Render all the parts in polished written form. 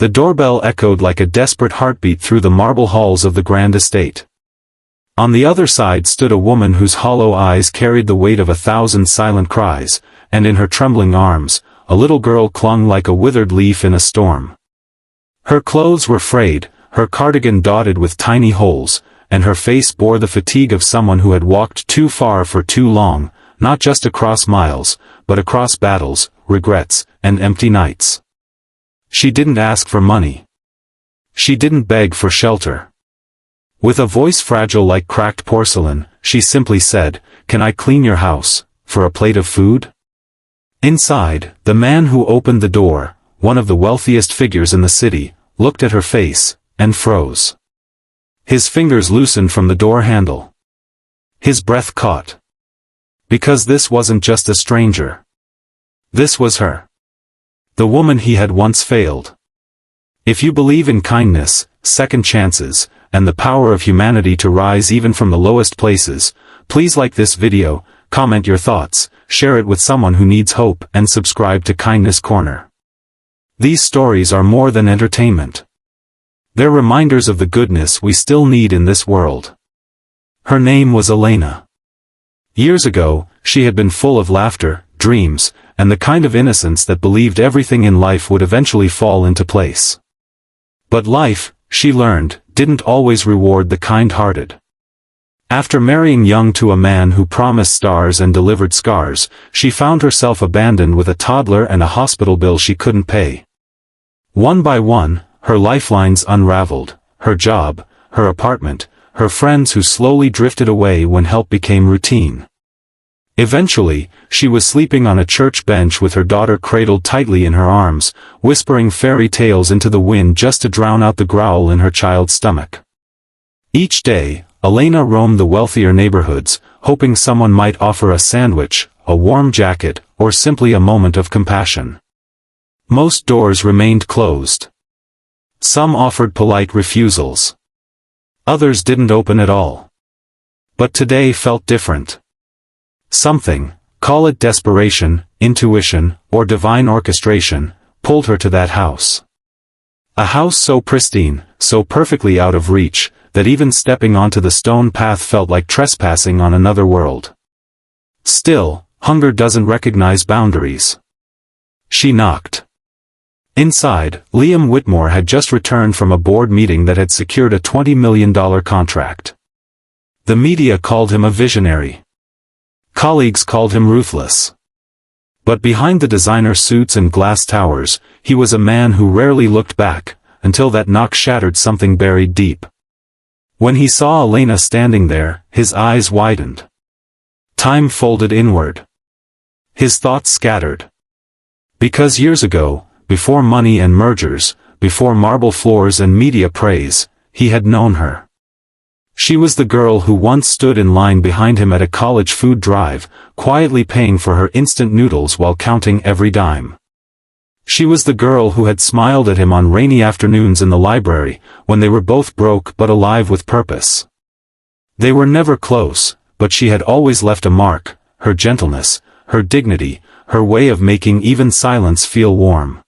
The doorbell echoed like a desperate heartbeat through the marble halls of the grand estate. On the other side stood a woman whose hollow eyes carried the weight of 1,000 silent cries, and in her trembling arms, a little girl clung like a withered leaf in a storm. Her clothes were frayed, her cardigan dotted with tiny holes, and her face bore the fatigue of someone who had walked too far for too long, not just across miles, but across battles, regrets, and empty nights. She didn't ask for money. She didn't beg for shelter. With a voice fragile like cracked porcelain, she simply said, "Can I clean your house, for a plate of food?" Inside, the man who opened the door, one of the wealthiest figures in the city, looked at her face, and froze. His fingers loosened from the door handle. His breath caught. Because this wasn't just a stranger. This was her. The woman he had once failed. If you believe in kindness, second chances, and the power of humanity to rise even from the lowest places, please like this video, comment your thoughts, share it with someone who needs hope, and subscribe to Kindness Corner. These stories are more than entertainment. They're reminders of the goodness we still need in this world. Her name was Elena. Years ago, she had been full of laughter, dreams, and the kind of innocence that believed everything in life would eventually fall into place. But life, she learned, didn't always reward the kind-hearted. After marrying young to a man who promised stars and delivered scars, she found herself abandoned with a toddler and a hospital bill she couldn't pay. One by one, her lifelines unraveled, her job, her apartment, her friends who slowly drifted away when help became routine. Eventually, she was sleeping on a church bench with her daughter cradled tightly in her arms, whispering fairy tales into the wind just to drown out the growl in her child's stomach. Each day, Elena roamed the wealthier neighborhoods, hoping someone might offer a sandwich, a warm jacket, or simply a moment of compassion. Most doors remained closed. Some offered polite refusals. Others didn't open at all. But today felt different. Something, call it desperation, intuition, or divine orchestration, pulled her to that house. A house so pristine, so perfectly out of reach, that even stepping onto the stone path felt like trespassing on another world. Still, hunger doesn't recognize boundaries. She knocked. Inside, Liam Whitmore had just returned from a board meeting that had secured a $20 million contract. The media called him a visionary. Colleagues called him ruthless. But behind the designer suits and glass towers, he was a man who rarely looked back, until that knock shattered something buried deep. When he saw Elena standing there, his eyes widened. Time folded inward. His thoughts scattered. Because years ago, before money and mergers, before marble floors and media praise, he had known her. She was the girl who once stood in line behind him at a college food drive, quietly paying for her instant noodles while counting every dime. She was the girl who had smiled at him on rainy afternoons in the library, when they were both broke but alive with purpose. They were never close, but she had always left a mark, her gentleness, her dignity, her way of making even silence feel warm.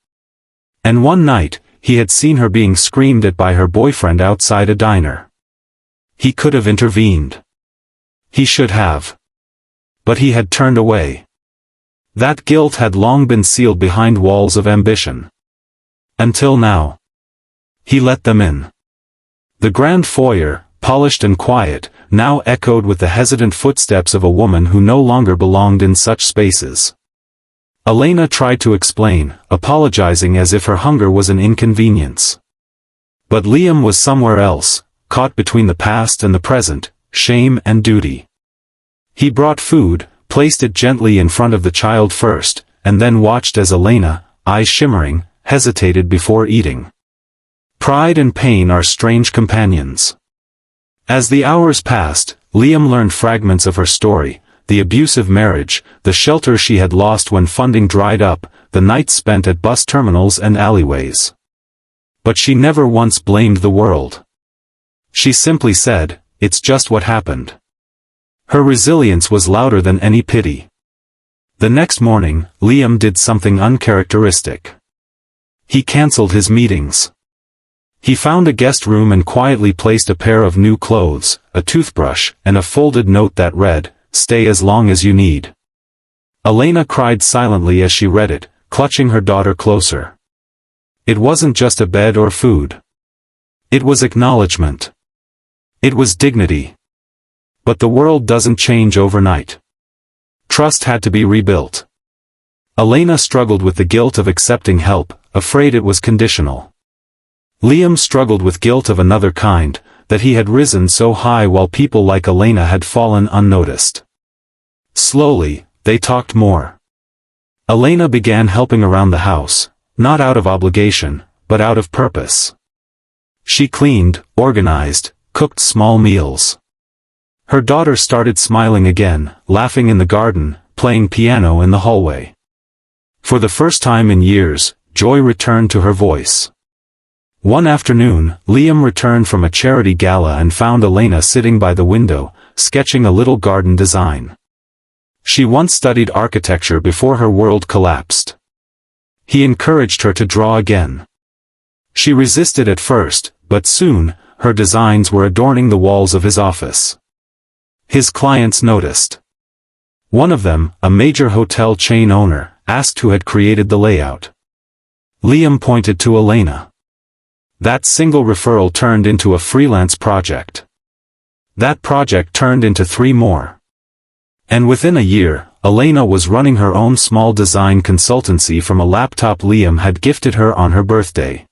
And one night, he had seen her being screamed at by her boyfriend outside a diner. He could have intervened. He should have. But he had turned away. That guilt had long been sealed behind walls of ambition. Until now. He let them in. The grand foyer, polished and quiet, now echoed with the hesitant footsteps of a woman who no longer belonged in such spaces. Elena tried to explain, apologizing as if her hunger was an inconvenience. But Liam was somewhere else, caught between the past and the present, shame and duty. He brought food, placed it gently in front of the child first, and then watched as Elena, eyes shimmering, hesitated before eating. Pride and pain are strange companions. As the hours passed, Liam learned fragments of her story, the abusive marriage, the shelter she had lost when funding dried up, the nights spent at bus terminals and alleyways. But she never once blamed the world. She simply said, "It's just what happened." Her resilience was louder than any pity. The next morning, Liam did something uncharacteristic. He cancelled his meetings. He found a guest room and quietly placed a pair of new clothes, a toothbrush, and a folded note that read, "Stay as long as you need." Elena cried silently as she read it, clutching her daughter closer. It wasn't just a bed or food. It was acknowledgement. It was dignity. But the world doesn't change overnight. Trust had to be rebuilt. Elena struggled with the guilt of accepting help, afraid it was conditional. Liam struggled with guilt of another kind, that he had risen so high while people like Elena had fallen unnoticed. Slowly, they talked more. Elena began helping around the house, not out of obligation, but out of purpose. She cleaned, organized, cooked small meals. Her daughter started smiling again, laughing in the garden, playing piano in the hallway. For the first time in years, joy returned to her voice. One afternoon, Liam returned from a charity gala and found Elena sitting by the window, sketching a little garden design. She once studied architecture before her world collapsed. He encouraged her to draw again. She resisted at first, but soon, her designs were adorning the walls of his office. His clients noticed. One of them, a major hotel chain owner, asked who had created the layout. Liam pointed to Elena. That single referral turned into a freelance project. That project turned into 3 more. And within a year, Elena was running her own small design consultancy from a laptop Liam had gifted her on her birthday.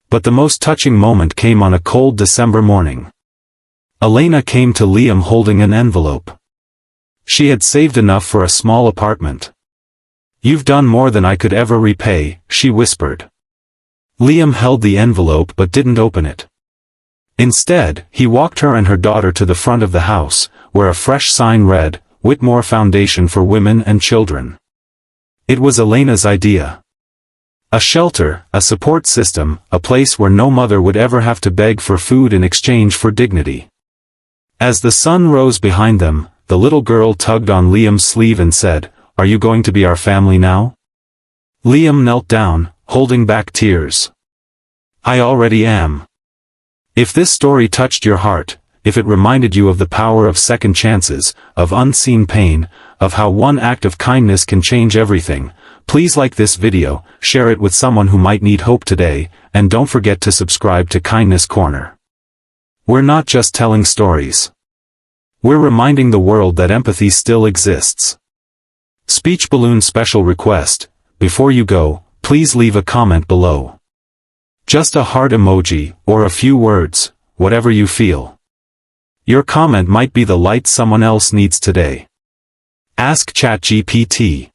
But the most touching moment came on a cold December morning. Elena came to Liam holding an envelope. She had saved enough for a small apartment. "You've done more than I could ever repay," she whispered. Liam held the envelope but didn't open it. Instead, he walked her and her daughter to the front of the house, where a fresh sign read, "Whitmore Foundation for Women and Children." It was Elena's idea. A shelter, a support system, a place where no mother would ever have to beg for food in exchange for dignity. As the sun rose behind them, the little girl tugged on Liam's sleeve and said, "Are you going to be our family now?" Liam knelt down, holding back tears. "I already am." If this story touched your heart, if it reminded you of the power of second chances, of unseen pain, of how one act of kindness can change everything, please like this video, share it with someone who might need hope today, and don't forget to subscribe to Kindness Corner. We're not just telling stories. We're reminding the world that empathy still exists. Speech balloon special request: before you go, please leave a comment below. Just a heart emoji, or a few words, whatever you feel. Your comment might be the light someone else needs today. Ask ChatGPT.